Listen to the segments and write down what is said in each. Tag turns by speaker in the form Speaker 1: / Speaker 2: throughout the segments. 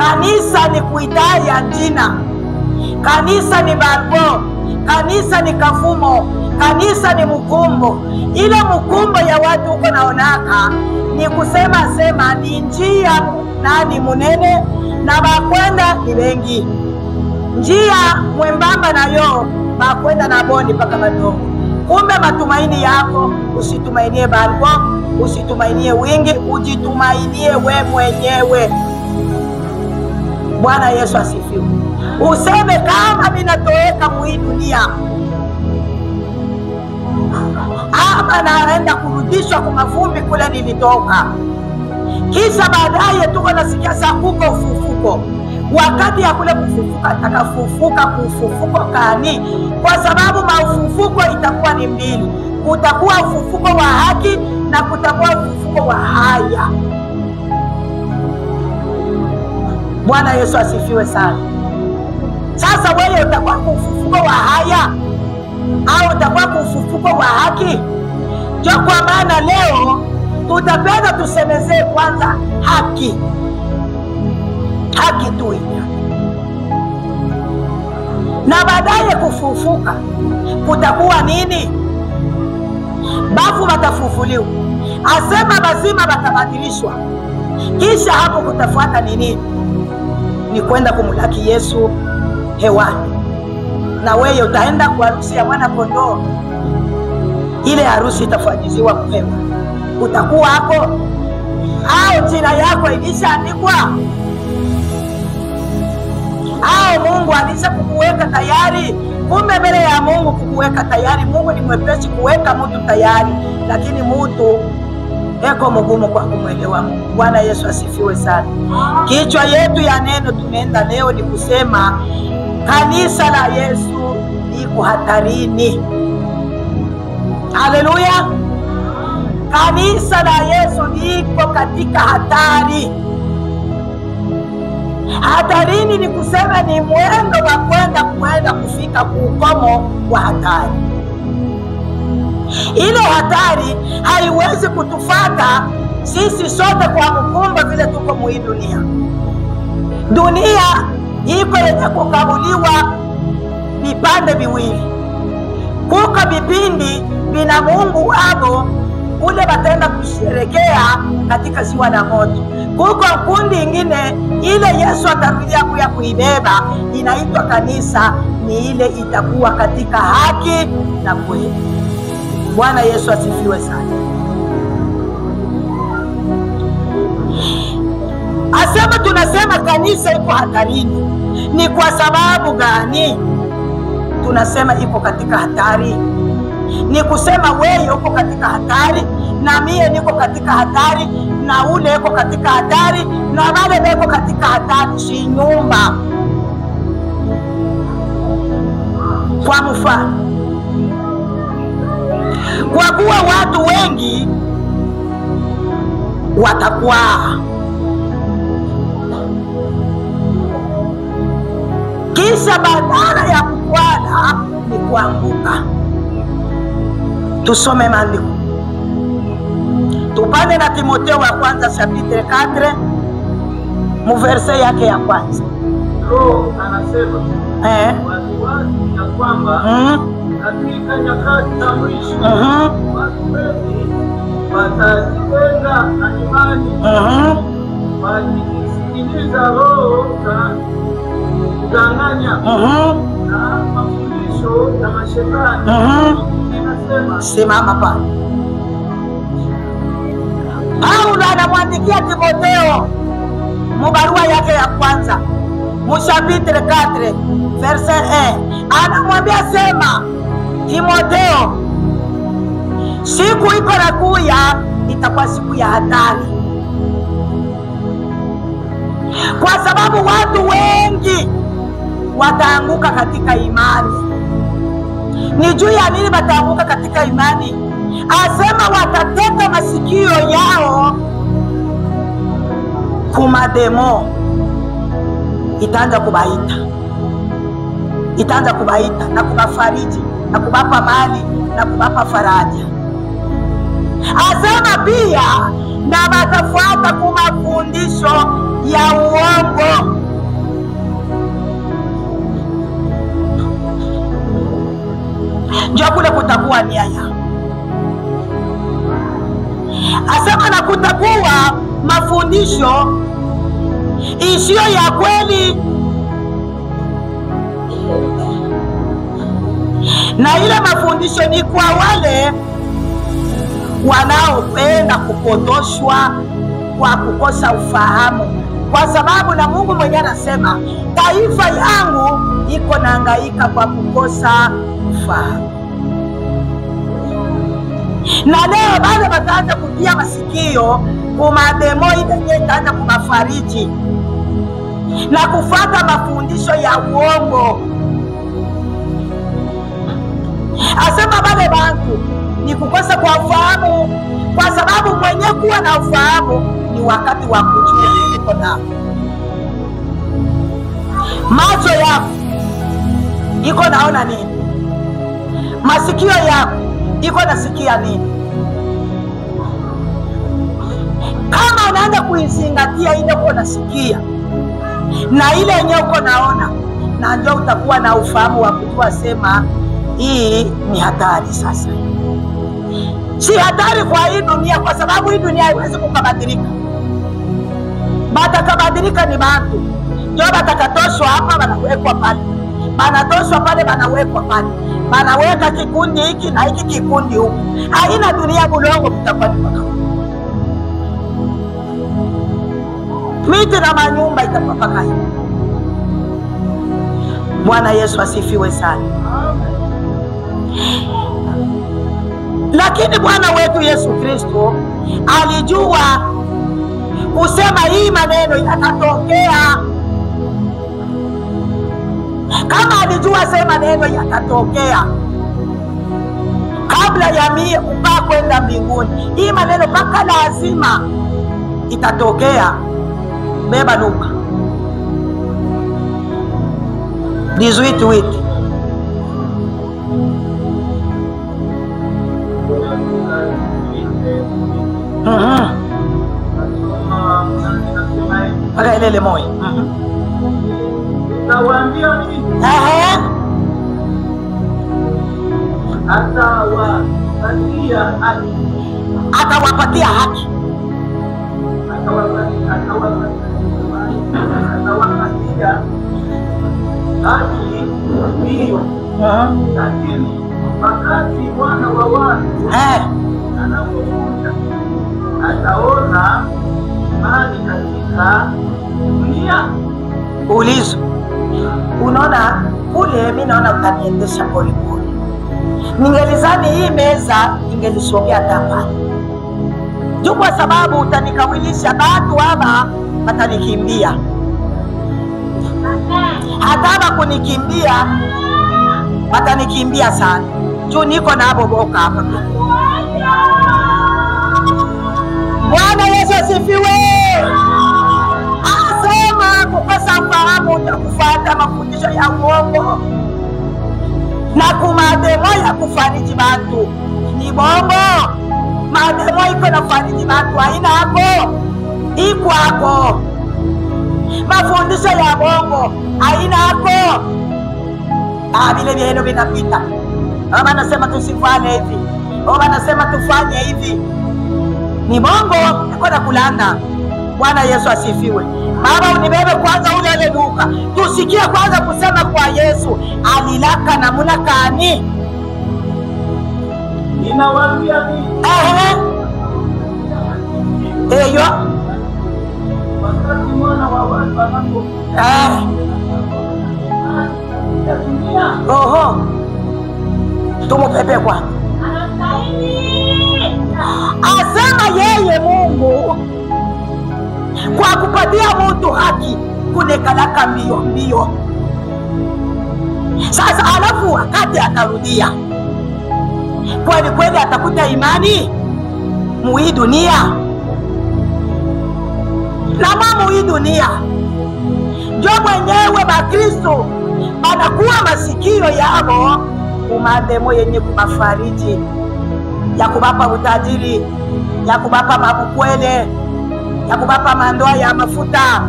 Speaker 1: Kanisa ni kuitaya jina. Kanisa ni barbo. Kanisa ni kafumo. Kanisa ni mkumbo. Ile mkumbo ya watu huko naonaka ni kusema sema ni njia nani munene na bakwenda ni wengi. Njia mwembamba nayo bakwenda na bondi paka madogo. Kumbe matumaini yako usitumainie barbo, usitumainie wingi, ujitumainie we mwenyewe. Bwana Yesu asifiwe. Useme kama mimi natoeka mwi dunia, ama naenda kurudishwa kwa mavumbi kule nilitoka. Kisha baadaye tuko nasikia saa kuko ufufuko. Wakati ya kule kufufuka atakafufuka kufufuko kani? Kwa sababu maufufuko itakuwa ni mbili. Kutakuwa ufufuko wa haki na kutakuwa ufufuko wa haya. Bwana Yesu asifiwe sana. Sasa wewe utakuwa kufufuko wa haya au utakuwa kufufuko wa haki? Ndio kwa maana leo tutapenda tusemezee kwanza haki. Haki tu hiyo. Na baadaye kufufuka kutakuwa nini? Bafu watafufuliwa. Asema bazima watabadilishwa. Kisha hapo kutafuata nini? Ni kwenda kumlaki Yesu hewani. Na wewe utaenda kwa harusi ya mwana kondoo. Ile harusi itafanyiziwa kuhewa. Utakuwa hapo au jina yako ilishaandikwa? Au Mungu alisha kukuweka tayari? Kumbe mbele ya Mungu kukuweka tayari. Mungu ni mwepesi kuweka mtu tayari, lakini mtu eko mgumu kwa kumwelewa Mungu. Bwana Yesu asifiwe sana. Kichwa yetu ya neno tunaenda leo ni kusema kanisa la Yesu liko hatarini. Haleluya. Kanisa la Yesu liko katika hatari. Hatarini ni kusema ni mwendo wa kwenda kufika kuukomo wa hatari. Ile hatari haiwezi kutufata sisi sote kwa mkumba vile tuko mwi dunia. Dunia iko yenye kukabuliwa vipande viwili. Kuko vipindi vina Mungu wao ule batenda kusherekea katika ziwa la moto. Kuko kundi ingine ile Yesu atarudia kuya kuibeba, inaitwa kanisa, ni ile itakuwa katika haki na kweli. Bwana Yesu asifiwe sana. Asema tunasema kanisa iko hatarini. Ni kwa sababu gani tunasema iko katika hatari? Ni kusema wewe uko katika hatari, na mie niko katika hatari, na ule yuko katika hatari, na wale wako katika hatari, si nyumba. Kwa mfano, kwa kuwa watu wengi watakuwa kisha badala ya kukwala ni kuanguka. Tusome maandiko. Tupande na Timotheo wa kwanza chapitre 4 muverse yake ya kwanza.
Speaker 2: Roho anasema waziwazi ya kwamba katika nyakati za mwisho watu wengi watajitenga na imani, wakisikiliza roho za kudanganya na mafundisho ya mashetani.
Speaker 1: Simama pale. Paulo anamwandikia Timotheo mubarua yake ya kwanza chapitre 4 verse 1. Anamwambia sema, Timotheo, siku iko nakuya itakuwa siku ya hatari. Kwa sababu watu wengi wataanguka katika imani. Ni juu ya nini wataanguka katika imani? Asema watatega masikio yao kumademo. Itaanza kubaita na kubafariji na kubapa mali na kubapa faraja. Asema pia na watafuata kumafundisho ya uongo. ndio kule kutakuwa nia yao. Asema na kutakuwa mafundisho isiyo ya kweli, na ile mafundisho ni kwa wale wanaopenda kupotoshwa kwa kukosa ufahamu, kwa sababu na Mungu mwenyewe anasema taifa yangu iko nahangaika kwa kukosa ufahamu. Na leo bado wataanza kutia masikio kumademo ile itaanza kumafariji na kufuata mafundisho ya uongo. Asema wale bantu ni kukosa kwa ufahamu, kwa sababu mwenye kuwa na ufahamu ni wakati wa kujua uko nao. Macho yako iko naona nini? Masikio yako iko nasikia nini? Kama unaanza kuizingatia ile uko nasikia na ile yenyewe uko naona, na ndio utakuwa na ufahamu wa kujua sema hii ni hatari. Sasa si hatari kwa hii dunia, kwa sababu hii dunia haiwezi kukabadilika. Batakabadilika ni bantu, ndio batakatoshwa hapa banawekwa pale, banatoshwa pale banawekwa pale, banaweka kikundi hiki na hiki kikundi huku. Haina dunia bulongo kutakuwa ni paka miti na manyumba itakuwa paka hivi. Bwana Yesu asifiwe sana. Lakini Bwana wetu Yesu Kristo alijua kusema hii maneno yatatokea. Kama alijua sema maneno yatatokea kabla ya mie kupaa kwenda mbinguni, hii maneno mpaka lazima itatokea. Beba Luka 18:8. Ile moja.
Speaker 2: Nawaambia nini? Atawapatia haki.
Speaker 1: Atawapatia haki.
Speaker 2: Atawapatia haki hiyo. Lakini wakati Mwana wa watu anapokuja ataona imani katika dunia.
Speaker 1: Ulizo, unaona kule, mimi naona utaniendesha pole pole. Ningelizani hii meza ingelisogea hapa juu, kwa sababu utanikawilisha watu hapa watanikimbia. Hata kunikimbia watanikimbia sana juu niko na boboka hapa. Bwana Yesu asifiwe. Asema kukosa ufahamu utakufuata mafundisho ya uongo na kumademo ya kufariji bantu. Ni bongo. Mademo iko na kufariji bantu haina hapo, iko hapo. Mafundisho ya bongo haina hapo. Vile vyeno vinapita. Baba anasema tusifanye hivi, baba anasema tufanye hivi. Ni bongo iko na kulanda. Bwana Yesu asifiwe. Baba unibebe kwanza ule Luka. Tusikie kwanza kusema kwa Yesu alilaka namuna kani.
Speaker 2: Ninawaambia nini?
Speaker 1: Eyo.
Speaker 2: Wakati Mwana wa watu anapokuja.
Speaker 1: Oho. Tumupepe kwa. Asema yeye Mungu kwa kupatia mtu haki kunekalaka mbio mbio. Sasa alafu wakati atarudia, kweli kweli atakuta imani muhii dunia na mamu hii dunia. Ndio mwenyewe Bakristo banakuwa masikio yabo kumademo yenye kumafariji, ya kubapa utajiri, ya kubapa mabukwele, ya kubapa mandoa ya mafuta,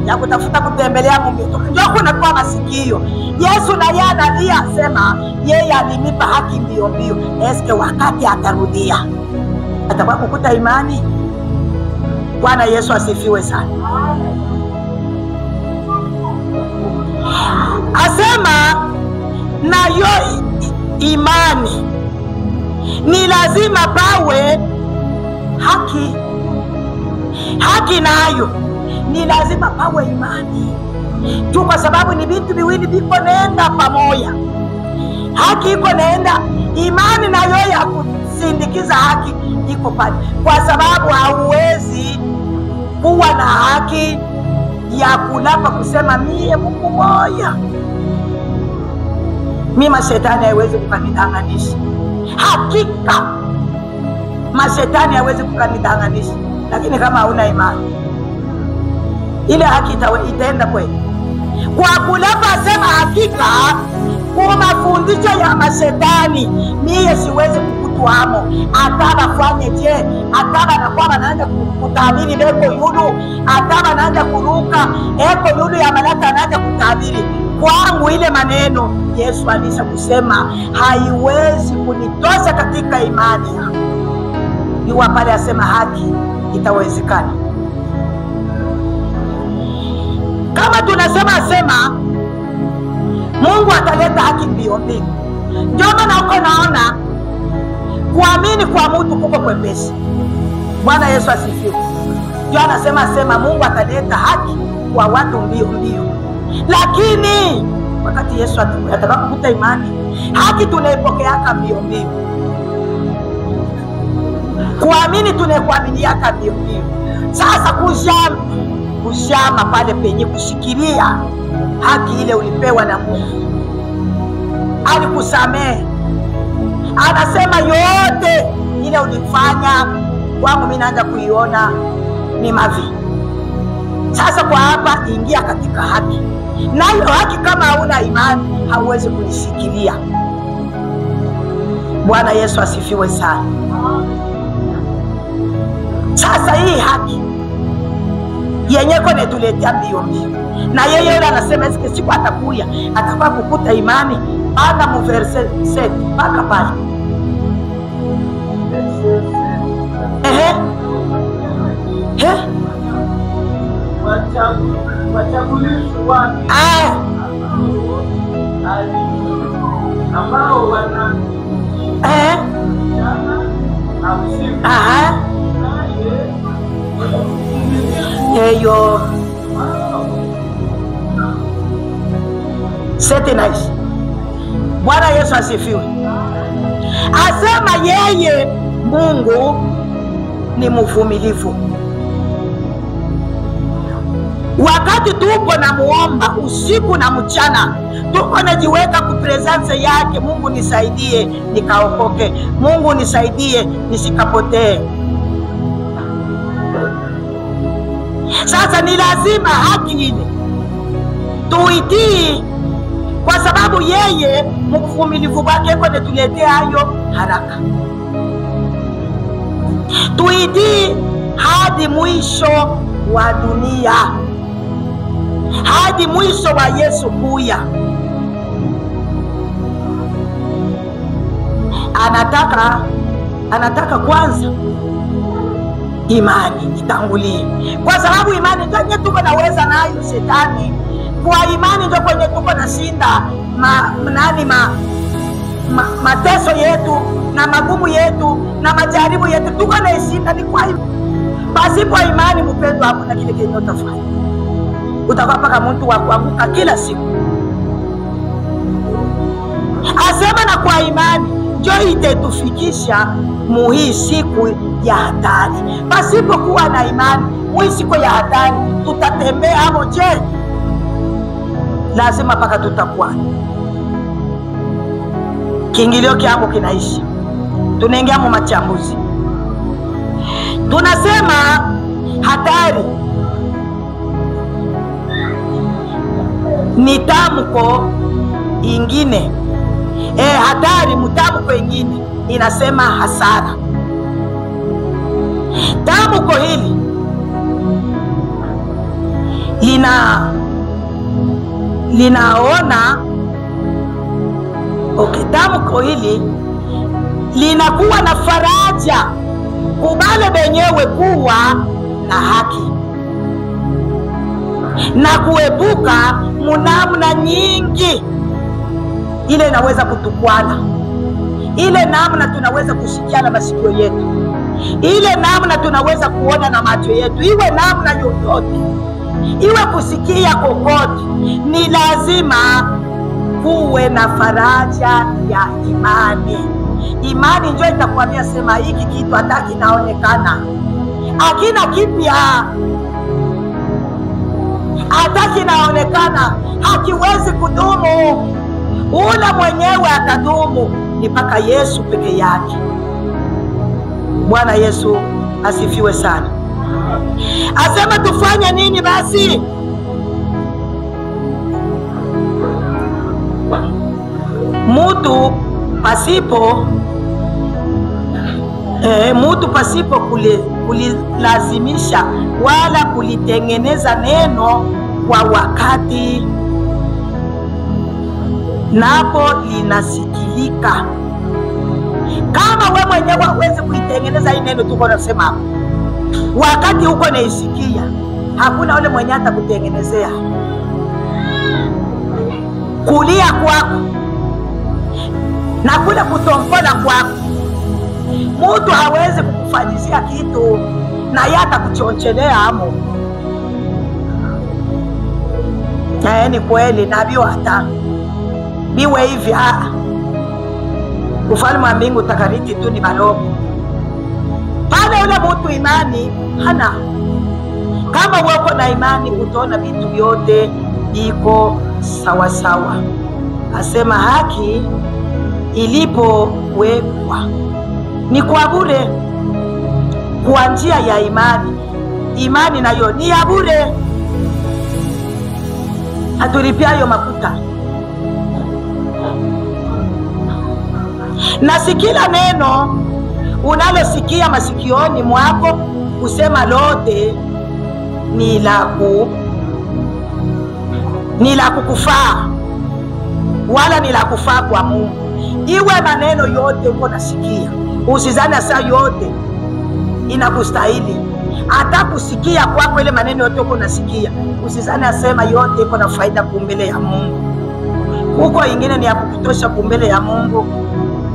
Speaker 1: ya kutafuta kutembelea Mungu. Ndio kuna kwa masikio. Yesu na yeye analia sema yeye alinipa haki mbio mbio. Eske wakati atarudia atakuwa kukuta imani? Bwana Yesu asifiwe sana. Asema na yo imani ni lazima pawe haki. Haki nayo ni lazima pawe imani tu, kwa sababu ni vitu viwili viko naenda pamoja. Haki iko naenda, imani nayo ya kusindikiza haki iko pale, kwa sababu hauwezi kuwa na haki ya kulapa kusema mie Mungu moja. Mimi mashetani haiwezi kukanidanganisha. Hakika mashetani haiwezi kukanidanganisha, lakini kama hauna imani ile haki itaenda kweli. Kwa kulapa sema hakika kwa mafundisho ya mashetani mie siwezi kukutwamo. Ataba fanye je, ataba nakuwa naanza kutabiri leko yulu, ataba naanza kuruka eko yulu ya malaka naanza kutabiri. Kwangu ile maneno Yesu alisha kusema haiwezi kunitosha katika imani yangu. Iwa pale asema haki itawezekana. Kama tunasema Mungu ataleta haki mbio mbio. Ndio maana uko naona kuamini kwa mtu kuko kwepesi. Bwana Yesu asifiwe. Ndio anasema Mungu ataleta haki kwa watu mbio mbio. Lakini wakati Yesu atakapokuta imani, haki tunaipokea mbio mbio. Kuamini tunakuaminiaka mbio mbio. Sasa kushama pale penye kushikilia haki ile ulipewa na Mungu. Alikusamehe. Anasema yote ile ulifanya kwangu mimi naanza kuiona ni mavi. Sasa kwa hapa ingia katika haki. Na hiyo haki kama hauna imani hauwezi kulishikilia. Bwana Yesu asifiwe sana. Sasa hii haki yenye kone tuletea mbio mbio. Na yeye yule anasema eske siku atakuya atakuwa kukuta imani ana mu verse 7 mpaka pale.
Speaker 2: Wachagulishi wake ambao wana
Speaker 1: eyo sete nice. Bwana Yesu asifiwe. Asema yeye Mungu ni mvumilivu. Wakati tupo na muomba usiku na mchana, tuko najiweka ku presence yake. Mungu nisaidie nikaokoke, Mungu nisaidie nisikapotee. Sasa ni lazima haki ile tuitii, kwa sababu yeye mvumilivu wake kwende tuletea hayo haraka. Tuitii hadi mwisho wa dunia, hadi mwisho wa Yesu kuya. Anataka kwanza imani itangulie, kwa sababu imani ndio tuko naweza nayo shetani. Kwa imani ndio kwenye tuko na shinda mateso yetu na magumu yetu na majaribu yetu, tuko na shinda ni kwa imani. Basi kwa imani mpendwa, hakuna kile kenye utafanya. Utakuwa paka mtu wa kuanguka kila siku. Asema na kwa imani ndio itetufikisha muhii siku ya hatari. Pasipo kuwa na imani muhii siku ya hatari tutatembea hapo je? Lazima paka tutakuwa kiingilio kiangu kinaishi. Tunaingia mu machambuzi. Tunasema hatari ni tamko ingine. Hatari mtamko ingine inasema hasara. Tamko hili linaona tamko hili linakuwa na faraja kubale benyewe kuwa na haki na kuepuka munamna nyingi ile inaweza kutukwana, ile namna tunaweza kusikiana masikio yetu, ile namna tunaweza kuona na macho yetu, iwe namna yoyote, iwe kusikia kokote, ni lazima kuwe na faraja ya imani. Imani ndio itakwambia sema hiki kitu hata kinaonekana hakina kipya, hata kinaonekana hakiwezi kudumu. Ule mwenyewe atadumu ni mpaka Yesu peke yake. Bwana Yesu asifiwe sana. Asema tufanye nini basi? Mutu pasipo kulilazimisha wala kulitengeneza neno kwa wakati, napo linasikilika. Kama wewe mwenyewe huwezi kuitengeneza hii neno tuko nasema hapo, wakati huko naisikia, hakuna yule mwenye hata kutengenezea. Kulia kwako na kule kutombola kwako, mtu hawezi kukufanyizia kitu na yeye atakuchonchelea amo. Ni kweli na bio hata biwe hivi ufalme wa mbingu takariti tu ni balogo. Pale ule mtu imani hana. Kama wako na imani utaona vitu vyote iko sawa sawa. Asema haki ilipowekwa ni kwa bure, kwa njia ya imani. Imani nayo ni ya bure, hatulipiayo makuta. Na si kila neno unalosikia masikioni mwako kusema lote ni la kukufaa wala ni la kufaa kwa Mungu. Iwe maneno yote uko nasikia, usizani saa yote inakustahili. Hata kusikia kwako ile maneno yote uko nasikia, usizani asema yote iko na faida kumbele ya Mungu. Huko ingine ni ya kukutosha kumbele ya Mungu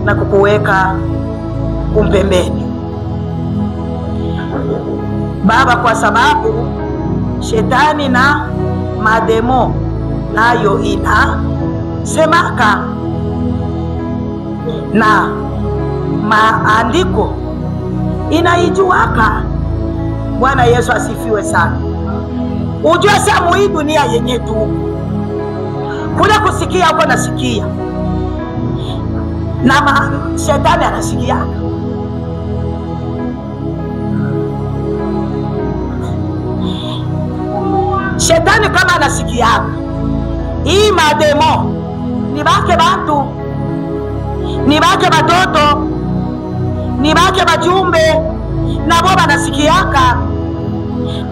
Speaker 1: na kukuweka kumpembeni. Baba, kwa sababu shetani na mademo nayo ina semaka na maandiko inaijuaka. Bwana Yesu asifiwe sana. Ujue samu hii dunia yenye tu kule kusikia uko nasikia na shetani anasikia. Shetani kama anasikia hii mademo ni bake bantu, ni bake batoto, ni bake bajumbe, na bo banasikiaka.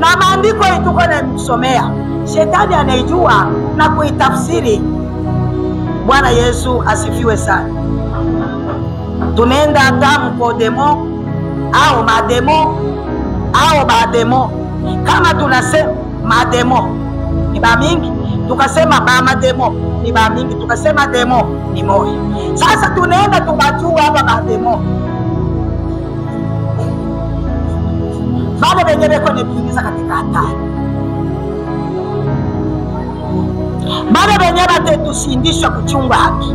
Speaker 1: Na maandiko ituko na msomea, shetani anaijua na kuitafsiri. Bwana Yesu asifiwe sana. Tunenda tamko demo au mademo au bademo. Kama tunasema mademo ni ba mingi, tukasema ba mademo ni ba mingi, tukasema demo ni moja. Sasa tunaenda tukajua hapa bademo bale benye beko netuingiza katika hatari, bale benye batetushindishwa kuchunga haki,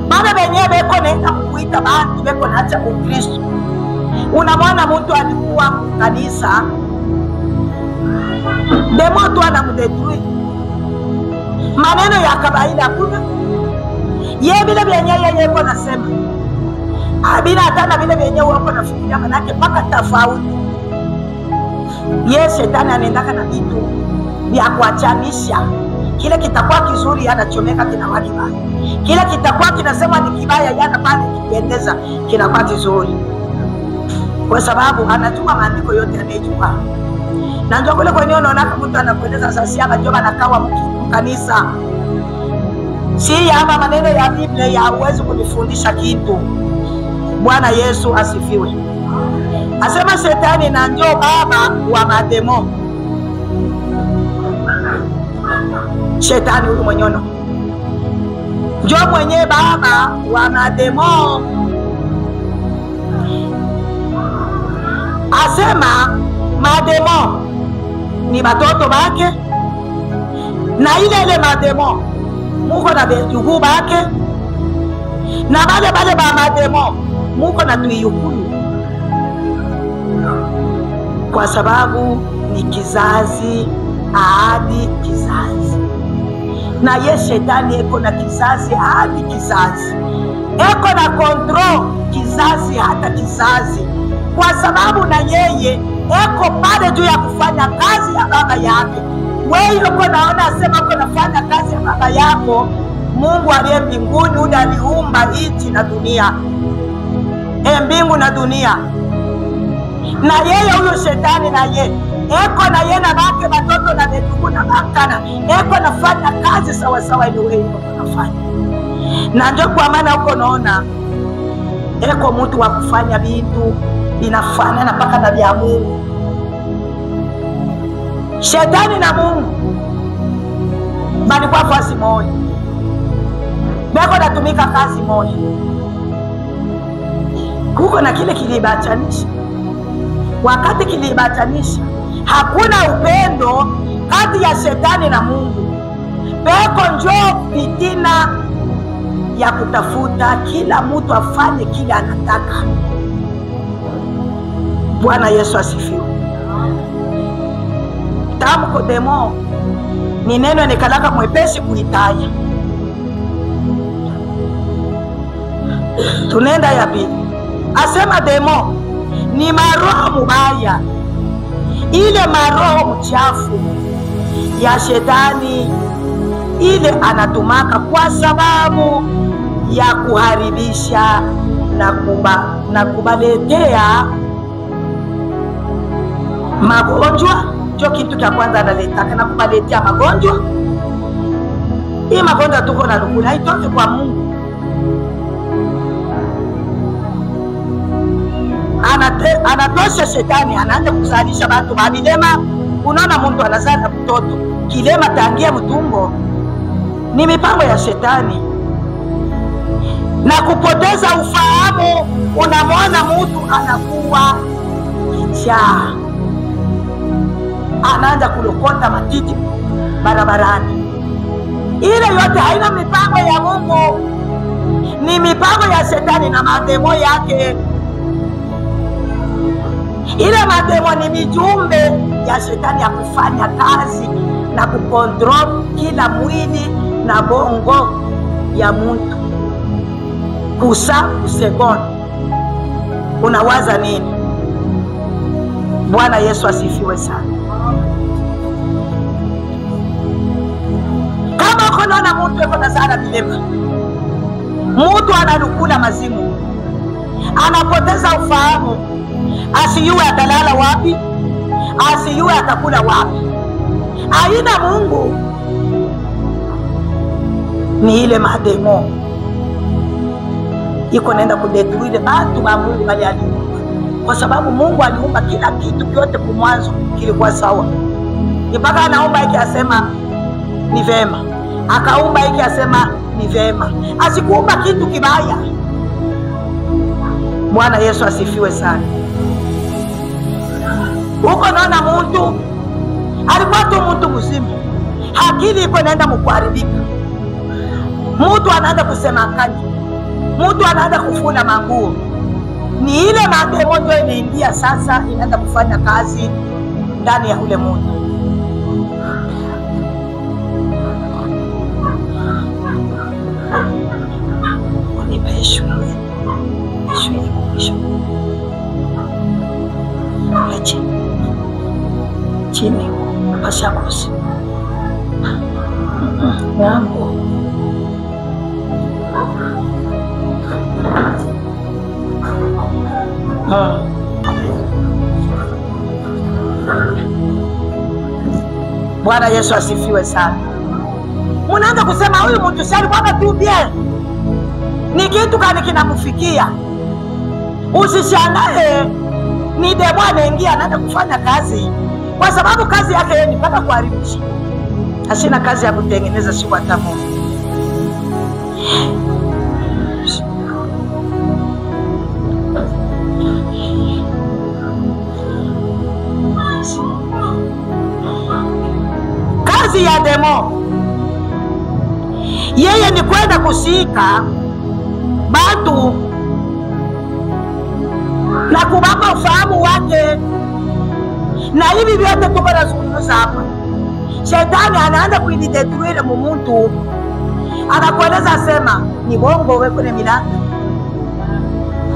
Speaker 1: bale benye beko nenda kuita bantu beko naacha Ukristo. Unamwona mtu alikuwa kanisa, demo tu anamdetui, maneno ya kabaila hakuna. Ye bila benye yeye kwa nasema abina hata bila benye wako nafikiria, manake paka tofauti. Ye shetani anaendaka na vitu vya kuachanisha. Kile kitakuwa kizuri anachomeka kinakuwa kibaya, kile kitakuwa kinasema ni kibaya yana pale kipendeza kinakuwa kizuri, kwa sababu anajua maandiko yote anayejua. Na ndio kule kwenye unaona mtu anakueleza sasa hapa ndio anakawa mkanisa. Si hapa maneno ya Biblia ya hauwezi kunifundisha kitu. Bwana Yesu asifiwe. Asema shetani na ndio baba wa mademo. Shetani huyu mwenyono ndio mwenye baba wa mademo. Asema mademo ni batoto bake, na ile mademo muko na bejugu bake, na bale ba mademo muko na tuyukulu, kwa sababu ni kizazi hadi kizazi. Na ye shetani eko na kizazi hadi kizazi, eko na control kizazi hata kizazi, kwa sababu na yeye eko pale juu ya kufanya kazi ya baba yake. Wewe uko naona asema uko nafanya kazi ya baba yako, Mungu aliye mbinguni, ule aliumba nchi na dunia, mbingu na dunia. Na yeye huyo shetani na yeye eko na yeye na bake batoto na betuku na bakana, eko nafanya kazi sawa sawa ile wewe uko nafanya. Na ndio kwa maana uko naona eko mtu wa kufanya vitu inafanana mpaka na vya Mungu. Shetani na Mungu bali kwa fasi moja, beko natumika kazi moja. Kuko na kile kilibatanisha. Wakati kilibatanisha, hakuna upendo kati ya shetani na Mungu. Beko njoo fitina ya kutafuta kila mtu afanye kile anataka. Bwana Yesu asifiwe. Tamko demo ni neno nikalaka mwepesi kuitaya. Tunenda ya pili. Asema demo ni maroho mubaya, ile maroho mchafu ya shetani, ile anatumaka kwa sababu ya kuharibisha na kubaletea magonjwa. Ndio kitu cha kwanza analetaka, na kubaletea magonjwa. Hii magonjwa tuko na lukula haitoki kwa Mungu. Anatosha shetani, anaanza kuzalisha watu mabilema. Unaona mtu anazaa mtoto kilema tangia mtumbo, ni mipango ya shetani. Na kupoteza ufahamu, unamwona mtu anakuwa kichaa, anaanza kulokota matiti barabarani. Ile yote haina mipango ya Mungu, ni mipango ya shetani na mademo yake. Ile mademo ni mijumbe ya shetani ya kufanya kazi na kukontrol kila mwili na bongo ya mtu. Kusekondi unawaza nini? Bwana Yesu asifiwe sana. Kama unaona mtu yuko na zara bilema, mtu analukula mazimu, anapoteza ufahamu, asiyue atalala wapi, asiyue atakula wapi, haina Mungu, ni ile mademo iko naenda kudetruile batu ba Mungu bali aliumba. Kwa sababu Mungu aliumba kila kitu kyote kwa mwanzo kilikuwa sawa. Mpaka anaumba hiki asema ni vema, akaumba hiki asema ni vema, asikuumba kitu kibaya. Bwana Yesu asifiwe sana. Huko naona mtu alikuwa tu mtu mzima, akili iko naenda mkuharibika. Mtu anaanza kusema kani, mtu anaanza kufuna manguo. Ni ile mademo ndio inaingia sasa, inaanza kufanya kazi ndani ya ule mtu. Unipeshu chini pashakosi ngambo. Bwana Yesu asifiwe sana. Munaanza kusema huyu mtu sali kwamba tu bien. Ni kitu gani kinamfikia? Usishangae ni demo anaingia anaenda kufanya kazi, kwa sababu kazi yake yeye ni mpaka kuharibisha. Hasina kazi ya kutengeneza siku hata moja. Kazi ya demo yeye ni kwenda kusika batu na kubapa ufahamu wake. Na hivi vyote tuko nazungumza hapa, shetani anaanza kuidetruire mumutu, anakueleza asema ni bongo wewe kwenye milango.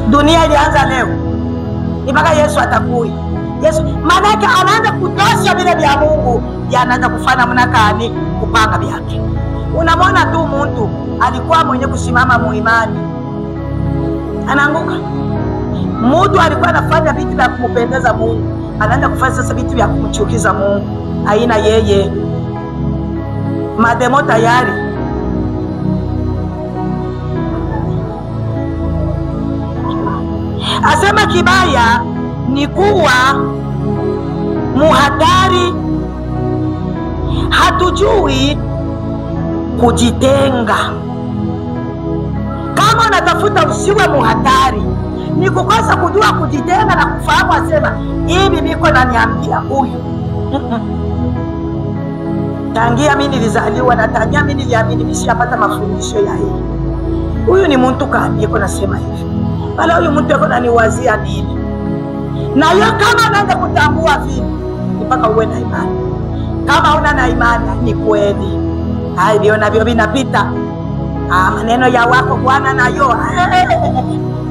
Speaker 1: Dunia ilianza leo mpaka Yesu atakui. Yesu manake anaanza kutosha vile vya Mungu, anaanza kufanya mnakani kupanga vyake. Unamwona tu mtu alikuwa mwenye kusimama muimani anaanguka. Mtu alikuwa anafanya vitu vya kumpendeza Mungu, anaanza kufanya sasa vitu vya kumchukiza Mungu. Aina yeye mademo tayari. Asema kibaya ni kuwa muhatari, hatujui kujitenga. Kama unatafuta usiwe muhatari, ni kukosa kujua kujitenga na kufahamu asema hivi biko naniambia huyu. Tangia mimi nilizaliwa na tangia mimi niliamini nishapata mafundisho ya hii. Huyu ni mtu kani yuko nasema hivi. Wala huyu mtu yuko naniwazia nini? Na hiyo kama anaanza kutambua vipi, mpaka uwe na imani. Kama una na imani ni kweli. Hai ndio navyo vinapita. Maneno ya wako Bwana nayo.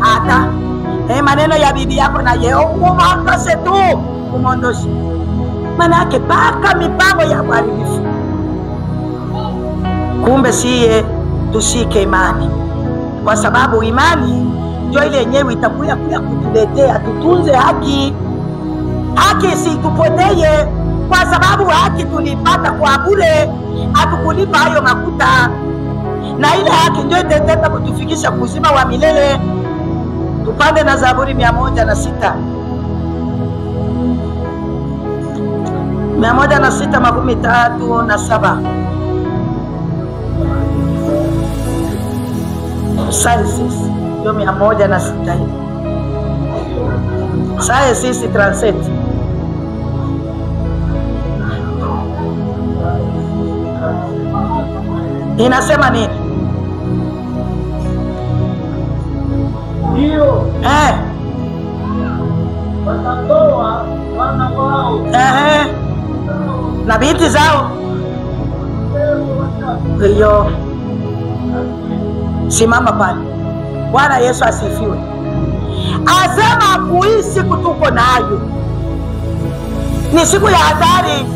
Speaker 1: Hata maneno ya bibi yako na yeye umondoshe tu, umondoshe. Manake paka mipango ya uharibifu. Kumbe siye tushike imani, kwa sababu imani ndio ile yenyewe itakuja kutuletea tutunze haki. Haki isitupotee, kwa sababu haki tulipata kwa bure, hatukulipa hayo makuta. Na ile haki ndio itatenda kutufikisha kuzima wa milele. Tupande na Zaburi 106. 106:37. Science ndio 106 hii. Science translate. Inasema nini?
Speaker 2: Ndio. Watatoa wana wao.
Speaker 1: Na binti zao. Hiyo. Simama pale. Bwana Yesu asifiwe. Asema kuishi kutuko nayo ni siku ya hatari.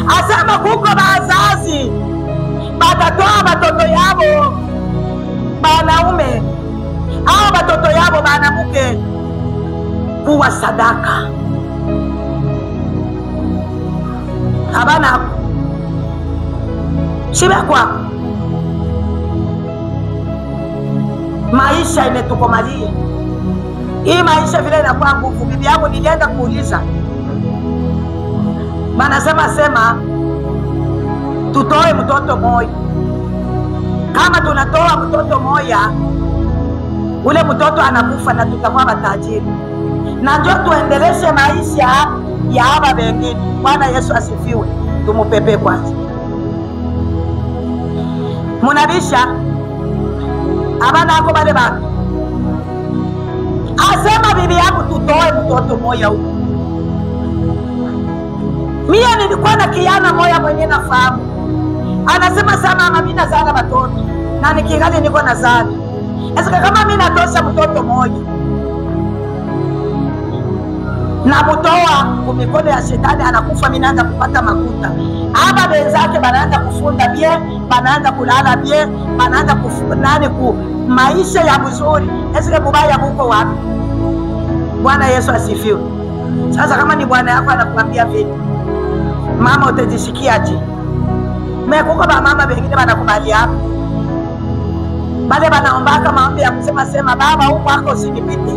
Speaker 1: Asema kuko bazazi batatoa batoto yabo banaume au batoto yabo banamuke kuwa sadaka. Abana shiba kwa maisha imetukomalia. Hii maisha vile inakuwa nguvu. Bibi yangu nilienda kuuliza, sema tutoe mtoto moja. Kama tunatoa mtoto moja, ule mtoto anakufa na tutakuwa matajiri. Na ndio tuendeleshe maisha ya haba wengine. Bwana Yesu asifiwe. Tumupepe kwanza. Munabisha abana ako bale batu. Asema bibi yangu tutoe mtoto moja huko. Mimi nilikuwa na kijana moja mwenye nafahamu. Anasema sana mama mimi nazana watoto. Na nikiangalia niko nazana. Sasa kama mimi natosha mtoto moja, na mutoa kumikono ya shetani, anakufa, mimi naanza kupata makuta. Aba wenzake banaanza kufunda bie, banaanza kulala bie, banaanza kufunana ku maisha ya mzuri. Sasa mubaya huko wapi? Bwana Yesu asifiwe. Sasa kama ni bwana yako anakuambia vipi? mama utajisikiaje? Mekuko ba mama bengine banakubalia bale banaombaka maombi ya kusema sema baba huko wako usinipite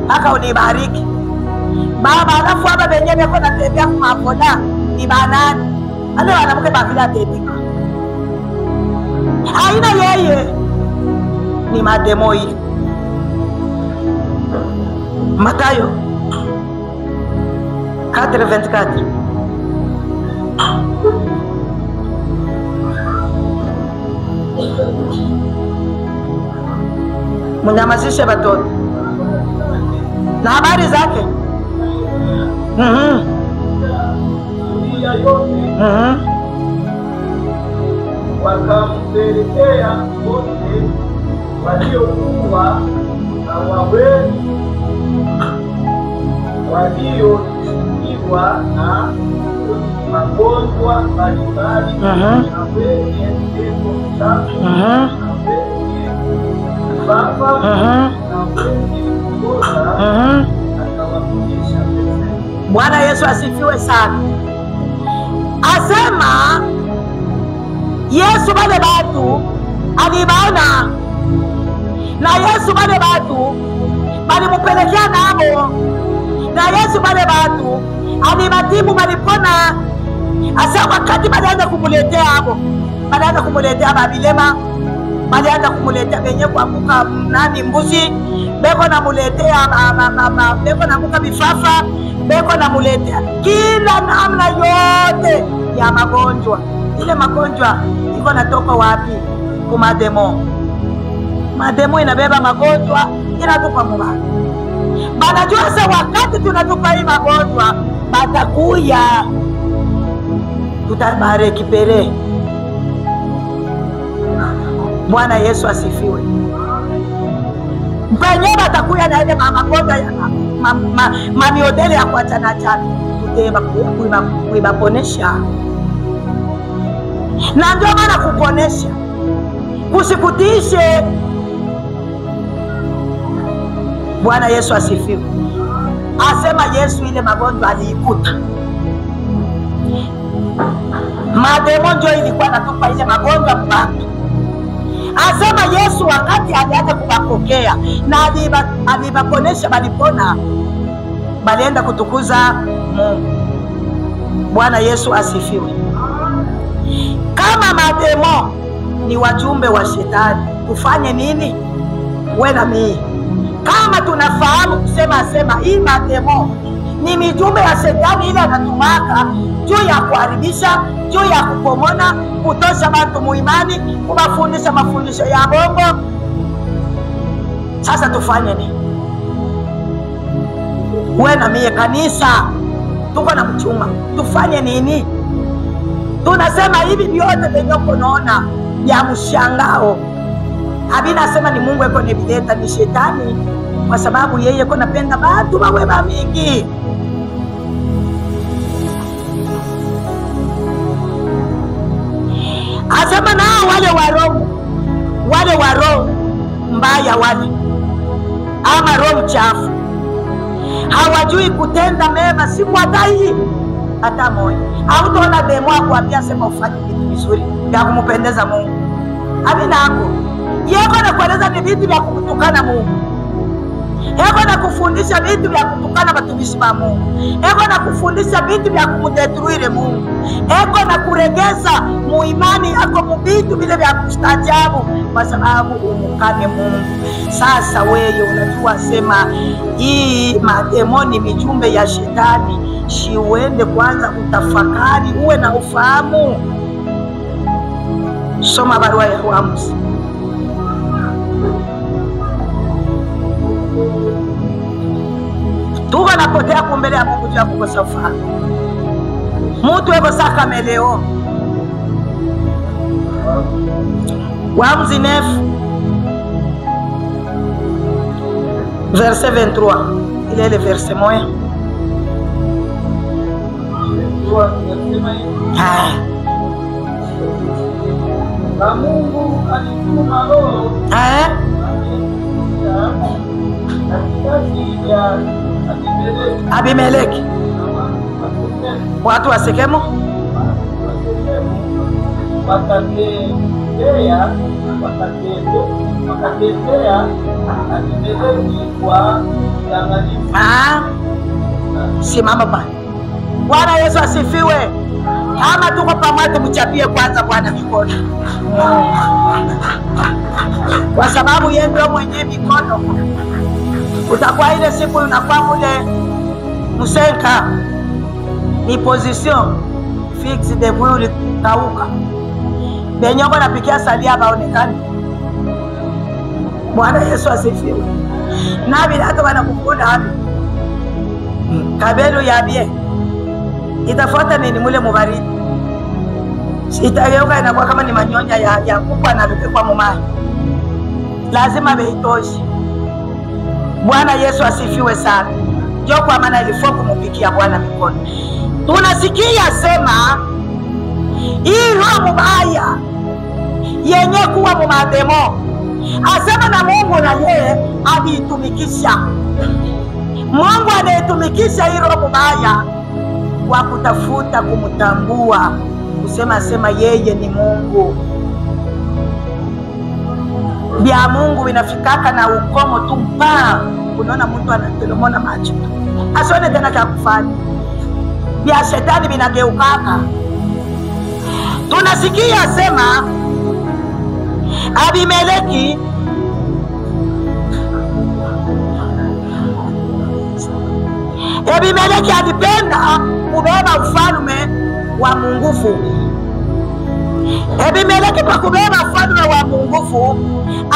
Speaker 1: mpaka unibariki baba, alafu hapa benye beko natembea kumapoda ni banani ale wanamke bavila tebika haina yeye ni mademo hii. Matayo 4:24. Mnyamazishe watoto na habari zake.
Speaker 2: Wakampelekea wote waliokuwa na wawezi, waliosumbuliwa na magonjwa mbalimbali, na wenye pepo chafu, na wenye vifafa, na wenye kukosa, akawafundisha.
Speaker 1: Bwana Yesu asifiwe sana. Asema Yesu bale batu alibaona, na Yesu bale batu balimupelekea nabo, na Yesu bale batu alibatibu balipona. Asa wakati balianza kumuletea hapo, balianza kumuletea babilema, balianza kumuletea benye kuanguka nani mbuzi, beko na muletea beko na muka bifafa, beko na muletea kila namna yote ya magonjwa. Ile magonjwa iko natoka wapi? Kumademo. Mademo inabeba magonjwa inatupa mubaya. Banajua sa wakati tunatupa hii magonjwa batakuya tutabarekipere. Bwana Yesu asifiwe. Mpenye batakuya na ile magonjwa ya mamiodele ya kuachana chana, tuteba kuibaponesha. Na ndio maana kuponesha kusikutishe. Bwana Yesu asifiwe. Asema Yesu ile magonjwa aliikuta. Mademo ndio ilikuwa natupa ile magonjwa mbatu. Asema Yesu wakati alianza kubapokea na alibaponesha, balipona, balienda kutukuza Mungu. Bwana Yesu asifiwe. Kama mademo ni wajumbe wa shetani, tufanye nini? Wewe na mimi kama tunafahamu kusema hii mademo ni mijumbe ya shetani, ile anatumaka juu ya kuharibisha, juu ya kupomona, kutosha watu muimani, kubafundisha mafundisho ya bongo. Sasa tufanye nini? Wewe na mimi kanisa tuko na mchunga, tufanye nini? Tunasema hivi vyote venye unaona ya mshangao, habinasema ni Mungu eko nebileta, ni shetani, kwa sababu yeye eko napenda batu bawe ba mingi. Asema nao wale wa roho mbaya, wale ama roho mchafu, hawajui kutenda mema, si mwadai hata moja. Hautaona demo kuambia sema ufanye vitu vizuri vya kumpendeza Mungu. Amina hapo. Yeko na kueleza ni vitu vya kumtukana Mungu. Yeko na kufundisha vitu vya kutukana watumishi wa Mungu. Yeko na kufundisha vitu vya kumdetruire Mungu. Yeko na kuregeza muimani yako mubitu vile vya kustajabu kwa sababu umukane Mungu. Sasa wewe unajua sema hii mademoni mijumbe ya shetani, uende kwanza utafakari, uwe na ufahamu. Soma barua ya Waamuzi. Tuko napotea kumbele ya Mungu juu ya kukosa ufahamu. Mtu eko saka meleo. Waamuzi 9 verset 23. Ile verset moja.
Speaker 2: Na Mungu alituma roho katikati ya Abimeleki
Speaker 1: Watu wa Sekemu
Speaker 2: wakatetea Abimeleki kwa udanganyifu.
Speaker 1: Simama pale. Bwana Yesu asifiwe. Kama tuko pamoja, mchapie kwanza Bwana mikono, kwa sababu yeye ndio mwenye mikono. Utakuwa ile siku unakuwa mule msenka, ni position fixe de vue kauka benyongo napikia salia baonekani. Bwana Yesu asifiwe. Na bila hata wanakukuna hapo kabelo ya bie itafuata nini mule mubaridi, itageuka inakuwa kama ni manyonya ya kuku na kwa mumai, lazima beitoshi. Bwana Yesu asifiwe sana. Jo kwa maana ilifaa kumupikia Bwana mikono. Tunasikia sema hii roho mbaya yenye kuwa mumademo, asema na Mungu na yeye aliitumikisha. Mungu anayetumikisha hii roho mbaya kwa kutafuta kumtambua, kusema yeye ni Mungu. Bia Mungu inafikaka na ukomo tu mpaa. Unaona mtu anatelemona macho asione tena cha kufanya. Bia shetani binageukaka. Tunasikia sema Abimeleki alipenda kubeba ufalme wa mungufu. Abimeleki kwa kubeba ufalme wa mungufu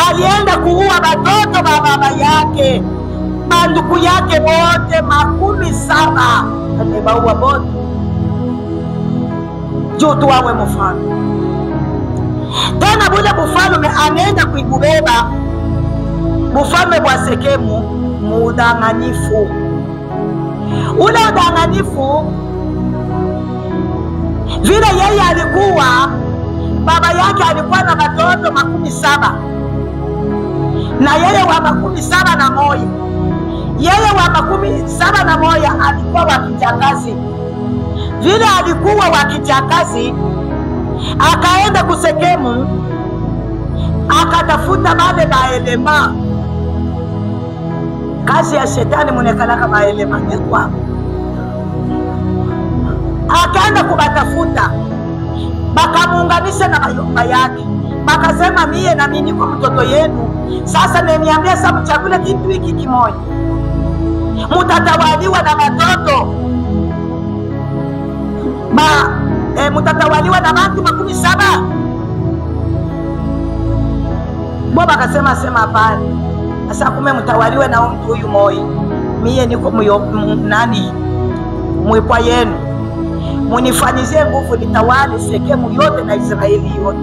Speaker 1: alienda kuua watoto wa baba yake, banduku yake wote 17. Alibaua wote juu tu awe mfalme. Tena bule bufalme anaenda kuibubeba bufalme bwa Sekemu mudanganifu. Ule udanganifu vile yeye alikuwa, baba yake alikuwa na watoto 17 na yeye wa 17 yeye wa 17 alikuwa wa kijakazi. Vile alikuwa wa kijakazi, akaenda kusekemu akatafuta bale baelema. Kazi ya shetani munekalaka baelema kwa akaenda kubatafuta, bakamuunganisha na mayomba yake, bakasema mie na mimi niko mtoto yenu. Sasa neniambia sasa mchakule kitu hiki kimoja, mutatawaliwa na watoto mutatawaliwa na watu 17. Boba akasema hapana. Sasa kume mtawaliwe na mtu huyu moyo, mie niko nani mwipwa yenu, munifanyizie nguvu nitawale Sekemu yote na Israeli yote.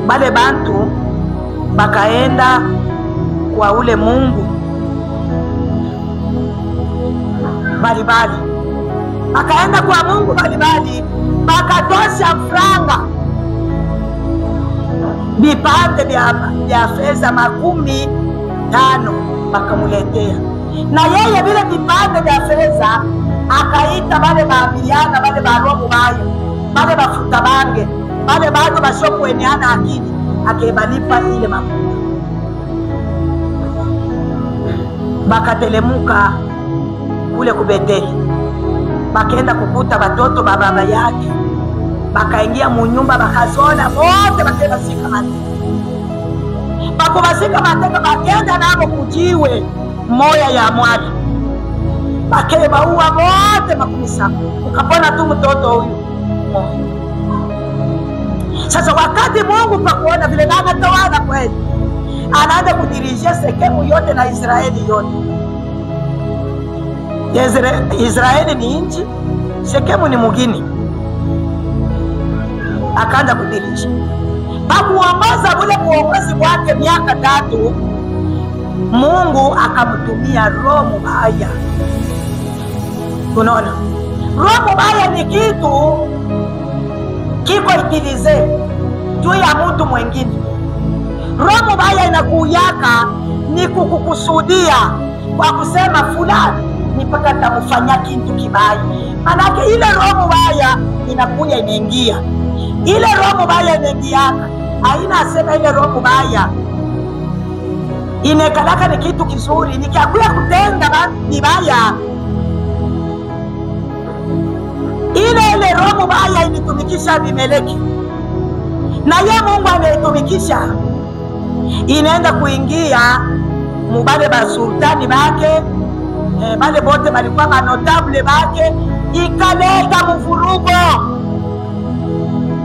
Speaker 1: Bale bantu bakaenda kwa ule Mungu balibali, bakaenda kwa Mungu balibali, bakatosha franga vipande vya fedha 50 bakamuletea. Na yeye vile vipande vya fedha akaita bale baabiliana, bale baromu bayo, bale bafuta bange, bale bado bashoku eneana akili, akebalipa ile mafuta. Bakatelemuka kule kubeteli, bakaenda kukuta watoto ba baba yake, bakaingia munyumba, bakazona wote, bakebasika mateka. Bakubasika mateka, bakenda nabo kujiwe moya ya mwali, bakebaua wote 17. Ukapona tu mtoto huyu. Sasa wakati Mungu pakuona vile anatawala kweli, anaanza kudirishia Sekemu yote na Israeli yote. Israeli ni nchi, Sekemu ni mugini. Akaanza kudirisha, bakuongoza ule muongozi wake miaka 3. Mungu akamtumia roho mbaya. Unaona, roho mbaya ni kitu kiko itilize juu ya mtu mwingine. Roho mbaya inakuyaka ni kukukusudia kwa kusema fulani ni mpaka atamfanya kitu kibaya. Manake ile roho mbaya inakuja inaingia, ile roho mbaya inaingiaka, haina asema ile roho mbaya inekalaka ni kitu kizuri, nikiakuya kutenda vibaya, ile roho mbaya initumikisha Abimeleki, na ye Mungu anaitumikisha, inaenda kuingia mubale ba sultani bake, bale bote balikuwa manotable bake, ikaleta mvurugo,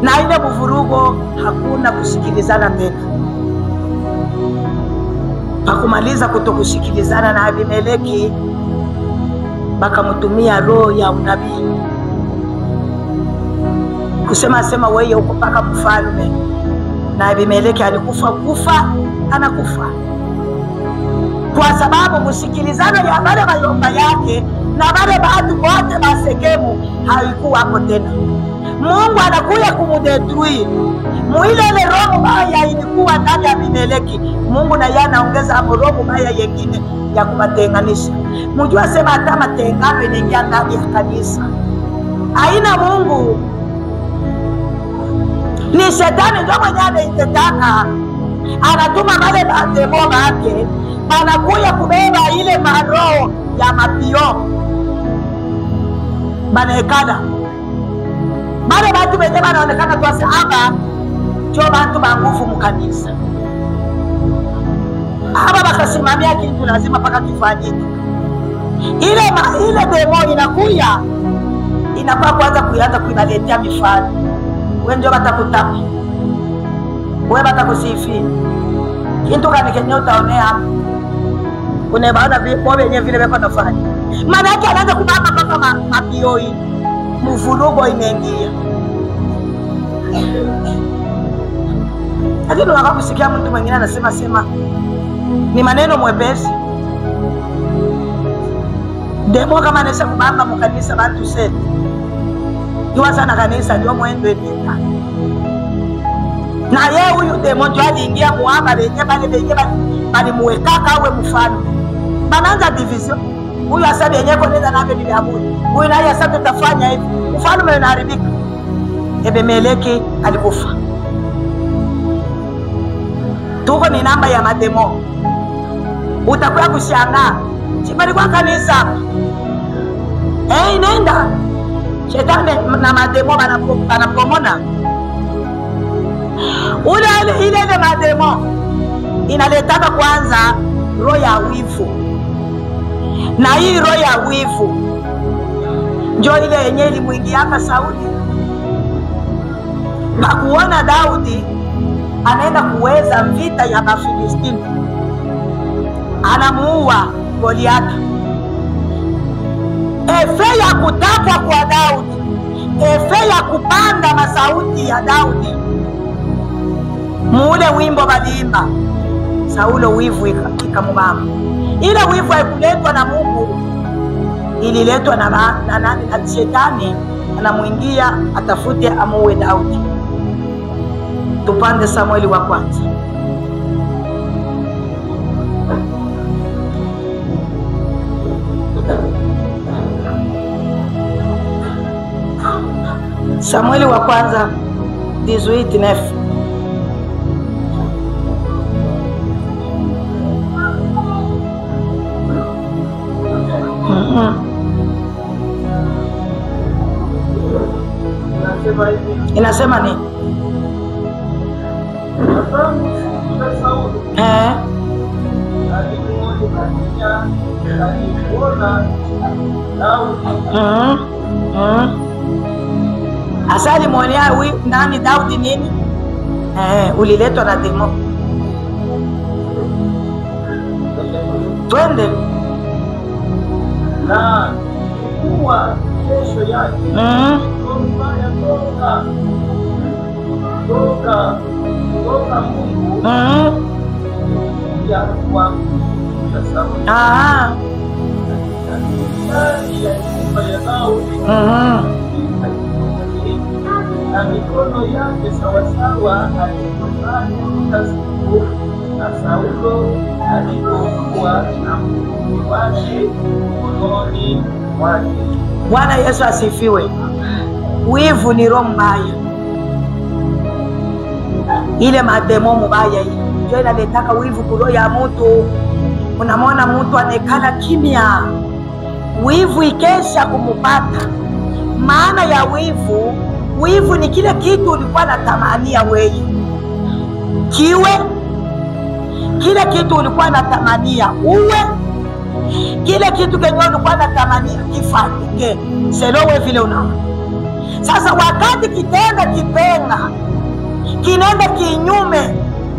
Speaker 1: na ile mvurugo hakuna kusikilizana tena. Pakumaliza kutokusikilizana na Abimeleki, bakamutumia roho ya unabii kusema wewe uko paka mfalme, na Abimeleki alikufa anakufa kwa sababu musikilizano ya wale mayomba yake na wale watu wote wa Sekemu haikuwa hapo tena. Mungu anakuja kumudetruire muile ile roho mbaya ilikuwa ndani ya Abimeleki. Mungu na yeye anaongeza roho mbaya nyingine ya kubatenganisha. Mjua sema hata matengano inaingia ndani ya kanisa, haina Mungu, ni shetani ndio mwenye anaitaka, anatuma wale mademo wake banakuya kubeba ile maroho ya mapio banekana bale batu benye banaonekana twase aba jo bantu bangufu mukanisa, aba bakasimamia kitu lazima paka kifanyike. Ile demo inakuya inakuwa kwanza kuanza kuibaletea mifano, wewe ndio batakutapa, wewe batakusifi kintu kani kenye utaonea unebaona bobe yenye vile beko nafanya. Maana yake anaanza kubamba mpaka mapioi, mvurugo imeingia. Lakini wakakusikia mtu mwingine anasema ni maneno mwepesi, demo kama anaweza kubamba mkanisa bantu seti iwa sana kanisa ndio mwendo epita, na ye huyu demo ndio aliingia muaba benye bali muwekaka awe mfano. Bananza division, huyu asabi yenye koneza nake ni amuri, huyu naye asabi tutafanya hivi, ufalme unaharibika. Abimeleki alikufa. Tuko ni namba ya mademo, utakuwa kushangaa sibali kwa kanisa nenda shetani na mademo banapomona ile mademo inaletaka kwanza roho ya wivu, na hii roho ya wivu ndio ile yenye ilimuingiaka Sauli. Bakuona Daudi anaenda kuweza vita ya Bafilistini, anamuua Goliathi. Efe ya kutakwa kwa Daudi, efe ya kupanda masauti ya Daudi, muule wimbo baliimba Saulo wivu ikamubamba. Ile wivu haikuletwa na Mungu, ililetwa na shetani, anamuingia atafute amuue Daudi. Tupande Samueli wa kwanza. Samueli wa kwanza 18:9. Inasema ni asali mwonea nani Daudi nini? Uliletwa na demo. Twende
Speaker 2: na kuwa kesho yake mbaya toka Mungu ya kwa Sauli ya nyumba ya Daudi na mikono yake sawasawa alivyofanya siku na Saulo alipokuwa na mkuki wake mkononi mwake.
Speaker 1: Bwana Yesu asifiwe. Wivu ni roho mbaya, ile mademo mubaya hii ndio inaletaka wivu kuroho ya mtu. Unamwona mtu anekala kimya, wivu ikesha kumupata. Maana ya wivu, wivu ni kile kitu ulikuwa natamania wewe kiwe, kile kitu ulikuwa natamania uwe, kile kitu kenye ulikuwa natamania kifanyike selowe vile unaona. Sasa wakati kitenda kipenga kinenda kinyume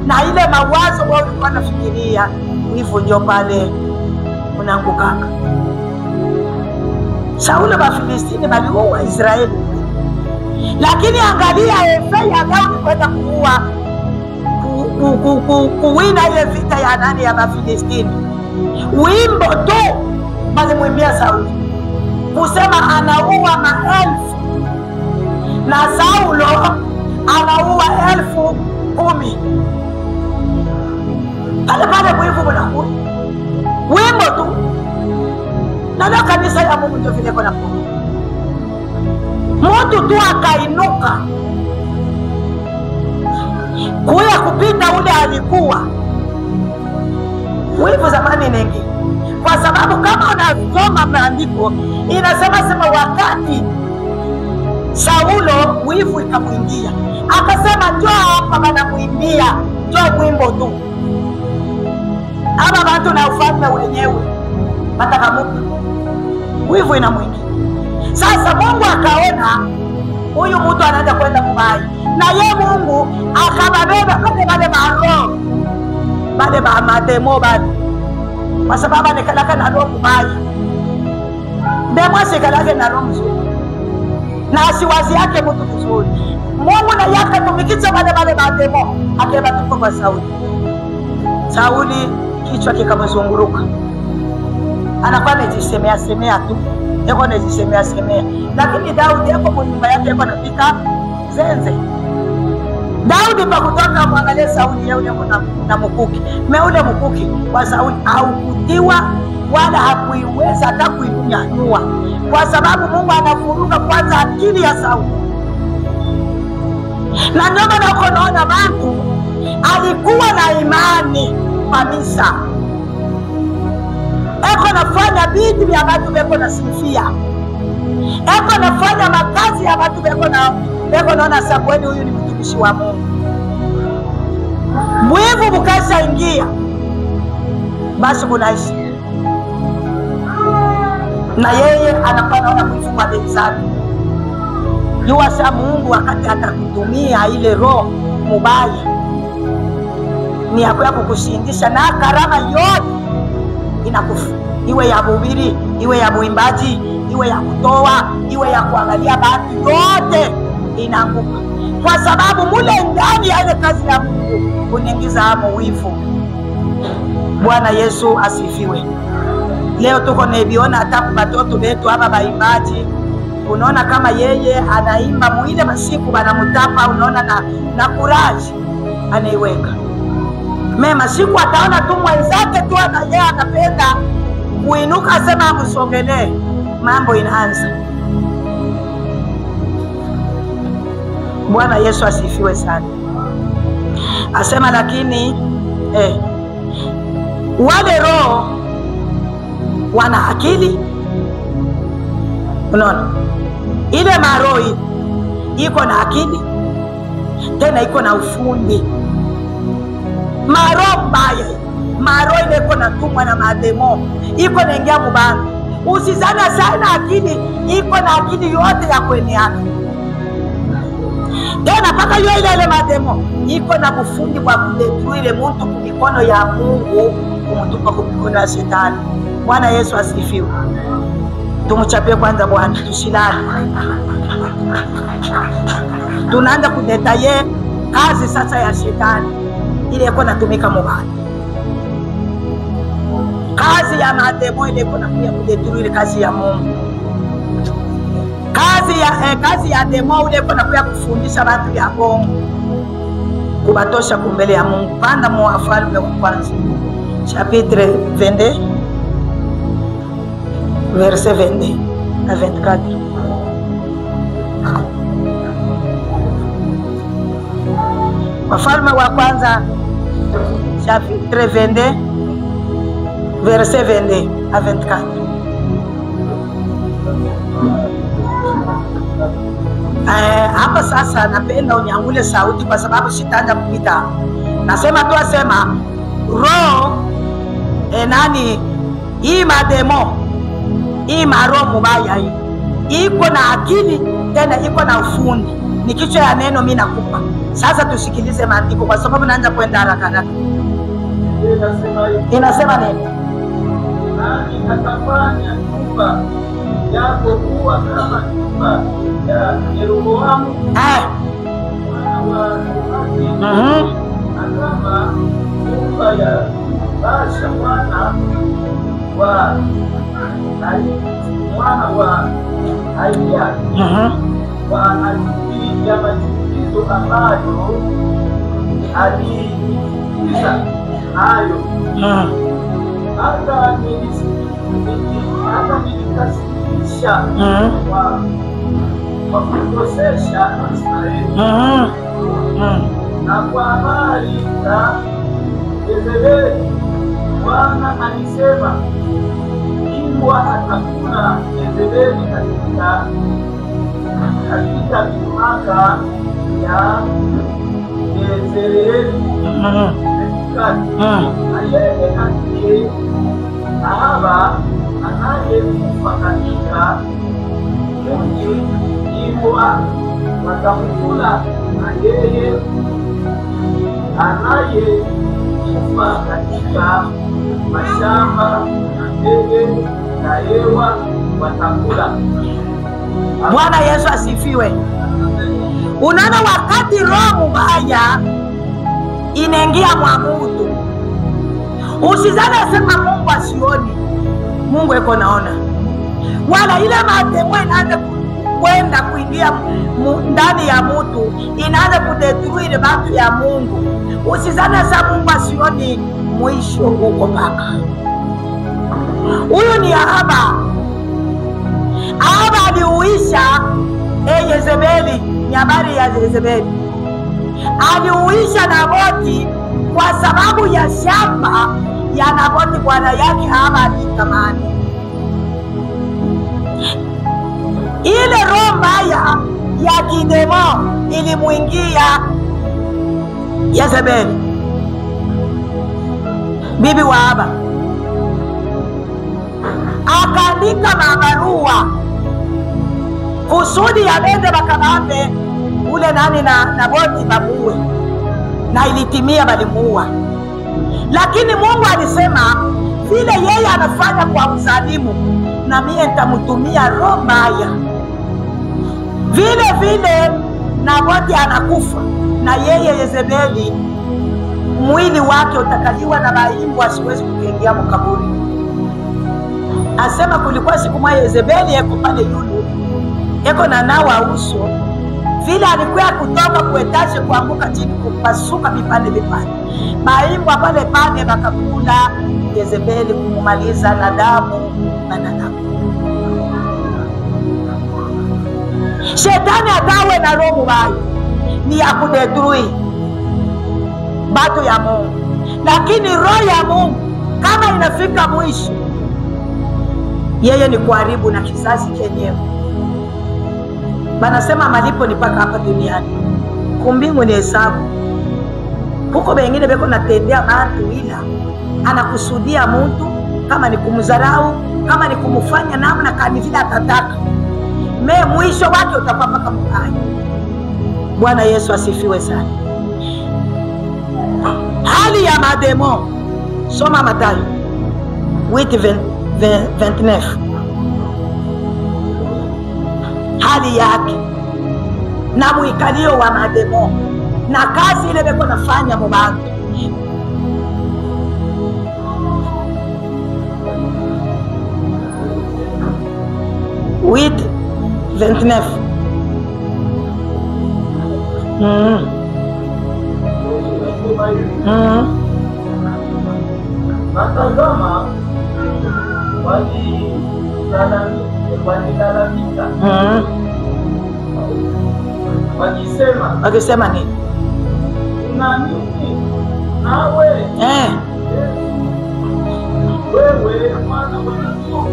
Speaker 1: na ile mawazo wewe ulikuwa nafikiria, wivu ndio pale unaangukaka. Saulo wa Filistini waliua Israeli, lakini angalia efe ya Daudi kwenda kuwina ile vita ya nani ya Filistini. Wimbo tu walimwimbia Saulo kusema anaua maelfu na Saulo anaua 10,000. Pale pale wivu unakuwa wimbo tu. Na kanisa ya Mungu ndio vile kuna mtu tu akainuka kuya kupita ule alikuwa wivu zamani nengi. Kwa sababu kama unasoma maandiko inasema wakati Saulo wivu ikamwingia, akasema njoo hapa banamuimbia, njoo wimbo tu. Ama watu na ufalme wenyewe watakamuka, wivu inamwingia. Sasa Mungu akaona huyu mtu anaenda kwenda mbaya, na ye Mungu akababeba kama wale maroho wale mademo bali, kwa sababu anakalaka na roho mbaya. Demo sikalake na roho mzuri na asiwazi yake mtu vizuri. Mungu na yaka tumikiza wale mademo, akeba tuko kwa Sauli. Sauli kichwa kikamzunguruka, anakuwa anajisemea tu, yako anajisemea. Lakini Daudi yako kwa nyumba yake yako anapika zenze. Daudi pakutoka mwangalie Sauli yule na mkuki. Ule mkuki wa Sauli haukutiwa wala hakuiweza hata kuinyanyua, kwa sababu Mungu anafuruga kwanza akili ya Sauli. Na ndio maana unaona watu alikuwa na imani kabisa, eko nafanya vitu vya watu beko na sifia, eko nafanya makazi ya watu beko naona sabweni huyu ni mtumishi wa Mungu. Mwivu bukasha ingia, basi kunaishi na yeye anakuwa naona mwivu kwa wenzake. Yuwasha Mungu wakati atakutumia ile roho mubaya ni yako ya kukushindisha, na karama yote inakufa, iwe ya buhubiri, iwe ya buimbaji, iwe ya kutoa, iwe ya kuangalia bahati, yote inaanguka, kwa sababu mule ndani ya ile kazi ya Mungu unaingiza hapo wivu. Bwana Yesu asifiwe. Leo tuko nebiona hata watoto wetu hapa baimbaji, unaona kama yeye anaimba muile masiku banamutapa, unaona na kuraji anaiweka mema siku, ataona tu mwenzake tu na yeye anapenda kuinuka, asema amsogelee, mambo inaanza. Bwana Yesu asifiwe sana. Asema lakini wale roho wana akili. Unaona ile maroi iko na akili, tena iko na ufundi. Maro mbaya, maro ile iko na tumwa na mademo, iko na ingia mubanga. Usizana sana akili, iko na akili yote ya kwenye yake. Tena paka yo ile mademo, iko na ufundi kwa kudetruire ile mtu kumikono ya Mungu, kumtupa kumikono ya Shetani. Bwana Yesu asifiwe. Tumuchapie kwanza Bwana, tusilale. Tunaanza kudetaye kazi sasa ya Shetani ile iko natumika mubaya. Kazi ya mademo ile iko nakuya kudetruire kazi ya Mungu. Kazi ya demo ile iko nakuya kufundisha watu ya bongo. kubatosha kumbele ya Mungu. Panda mu Wafalme wa kwanza chapitre 22 verset 22 à 24. Wafalme wa kwanza chapitre 22 verset 22 à 24. Hapa sasa napenda unyangule sauti kwa sababu sitaanza kupita. Nasema tu asema roho nani hii mademo hii maroho mubaya hii iko na akili tena iko na ufundi. Ni kichwa ya neno mimi nakupa. Sasa tusikilize maandiko kwa sababu naanza kwenda haraka haraka. Inasema nini?
Speaker 2: Nani atafanya nyumba yako kuwa kama nyumba ya Yeroboamu mwana wa Nebati, na kama nyumba ya Baasha mwana wa Ahia kwa ajili ya machukizo ambayo aliingiza hayo, hata nilikasirisha kwa kukosesha Israeli. Na kwa habari za Yezebeli, Bwana alisema, imbwa atakula Yezebeli katika mipaka ya Yezreeli, na yeye aliye Ahaba anayekufa katika mji, imbwa watamkula, na yeye anayekufa katika mashamba na ndege na hewa watakula.
Speaker 1: Bwana Yesu asifiwe. Unaona, wakati roho mbaya inaingia mwa mtu, usizane sema Mungu asioni. Mungu yuko naona. Wala ile mademo inaanza kwenda kuingia ndani ya mtu, inaanza kudetruire watu ya Mungu. Usizane sema Mungu asioni, mwisho uko mpaka. Huyu ni Ahaba. Ahaba aliuisha Yezebeli. Ni habari ya Yezebeli. Aliuisha Naboti kwa sababu ya shamba ya Naboti bwana yake Ahaba alitamani. Ile roho mbaya ya kidemo ilimuingia Yezebeli, bibi wa Ahaba. Akaandika mabarua kusudi ya bende bakamambe ule nani na Naboti bamuue, na ilitimia, balimuua. Lakini Mungu alisema vile yeye anafanya kwa uzalimu, na mie nitamutumia roho mbaya. Vile vile Naboti anakufa, na yeye Yezebeli mwili wake utakaliwa na maimbu, asiwezi kuingia mkaburi. Asema kulikuwa siku moja Yezebeli yeko pale yulu yeko na nawa uso, vile alikuwa kutoka kuetaje kuanguka chini kupasuka vipande vipande. Maimbu pale pale bakakula Yezebeli kumumaliza na damu na damu. Shetani atawe na roho mbaya ni ya kudetrui batu ya Mungu, lakini roho ya Mungu kama inafika mwisho, yeye ni kuharibu na kizazi chenyewe. Banasema malipo ni paka hapa duniani, kumbingu ni hesabu. Huko bengine beko natendea bantu, ila anakusudia mtu, kama ni kumzarau, kama ni kumufanya namna kani vile atataka, me mwisho wake utakuwa paka mbaya. Bwana Yesu asifiwe sana. Hali ya mademo, soma Mathayo 8:29. Hali yake na mwikalio wa mademo na kazi ile beko nafanya mubantu.
Speaker 2: 8:29. Natazama walilalamika
Speaker 1: wakisema nini?
Speaker 2: Una nini nawe wewe mwana wa Mungu?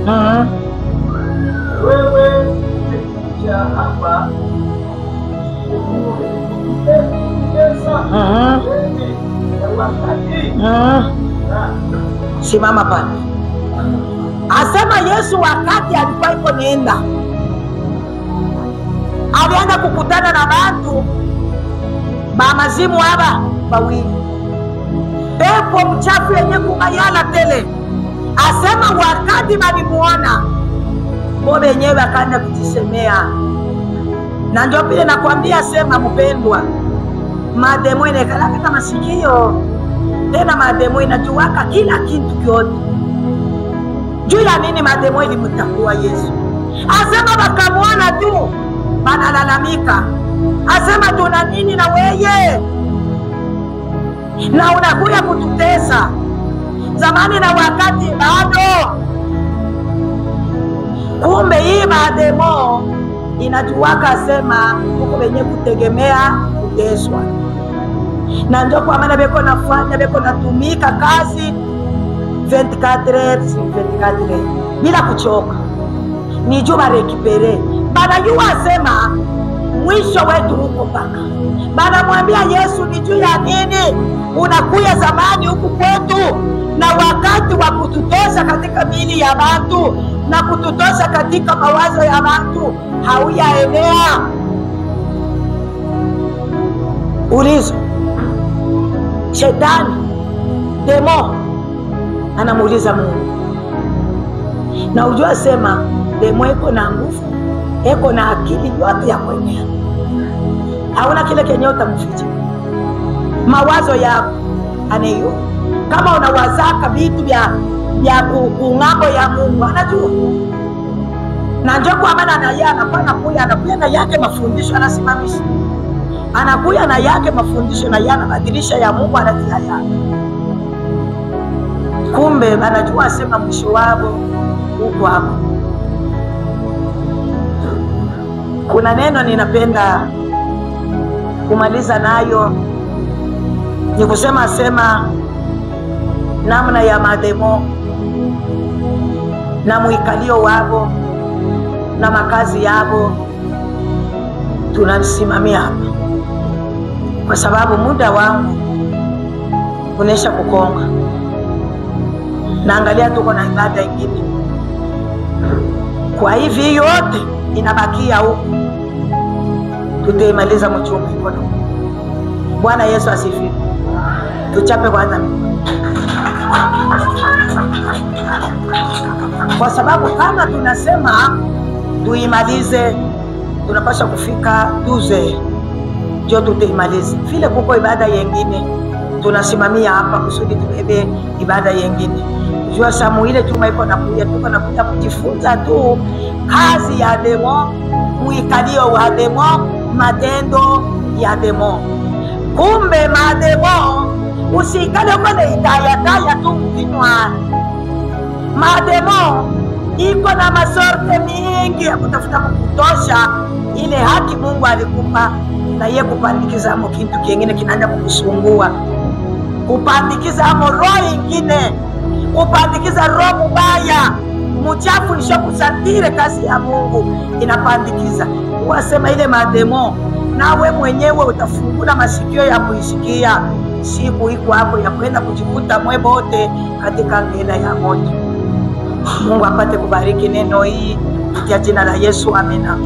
Speaker 2: Wewe umekuja hapa
Speaker 1: simama pale. Asema Yesu wakati alikuwa iko nenda, alienda kukutana na bantu bamazimu haba bawili, pepo mchafu yenye kumayala tele. Asema wakati balimuona bo benyewe akaenda kujisemea. Na ndio pile nakwambia, sema mpendwa, mademo inakalaka kama masikio tena, mademo inajuaka kila kitu kyote. Juu ya nini mademo ilimtambua Yesu? Asema bakamuona tu banalalamika. Asema tuna nini na weye, na unakuya kututesa zamani na wakati bado. Kumbe hii mademo inajuaka, asema huko benye kutegemea kuteswa. Na ndio kwa maana beko nafanya, beko natumika kazi 24 bila kuchoka, nijua barekipere. Banajua asema mwisho wetu huko paka. Banamwambia Yesu, ni juu ya nini unakuya zamani huku kwetu, na wakati wa kututosha katika mili ya watu na kututosha katika mawazo ya watu hauyaenea? Ulizo Shetani, demo anamuuliza Mungu, na ujua sema demo eko na nguvu, eko na akili yote ya kuenea. Hauna kile kenye utamficha mawazo yako aneyo. Kama unawazaka vitu vya kung'ambo ya Mungu anajua. Na ndio kwa maana na yeye anakuya na yake mafundisho anasimamisha, anakuya na yake mafundisho na yana badilisha ya Mungu anatia yake. Kumbe anajua asema mwisho wao huko hapo. Kuna neno ninapenda kumaliza nayo, ni kusema namna ya mademo na muikalio wabo na makazi yabo tunasimamia hapa, kwa sababu muda wangu unesha kukonga. Naangalia tuko na ibada ingine, kwa hivi yote inabakia huko, tutaimaliza mchumba ikono. Bwana Yesu asifiwe. Tuchape kwanza, kwa sababu kama tunasema tuimalize, tunapaswa kufika 12 ndio tutaimaliza. Vile kuko ibada yengine tunasimamia hapa kusudi tubebe ibada yengine. Jua Samueli tuma iko nakuja, tuko nakuja kujifunza tu kazi ya demo, muikalio wa demo, matendo ya demo. Kumbe mademo usikale kwenye idaya tu mkinwa. Mademo iko na masorte mingi ya kutafuta kukutosha ile haki Mungu alikupa, na ye kupandikiza amo kitu kingine kinaanza kukusumbua, kupandikiza amo roho ingine, kupandikiza roho mbaya mchafu ishokusatire kazi ya Mungu inapandikiza. Wasema ile mademo, nawe mwenyewe utafungula masikio ya kuisikia. Siku iko hapo ya kwenda kujikuta mwebote katika ngela ya moto. Mungu apate kubariki neno hii kwa jina la Yesu, amina.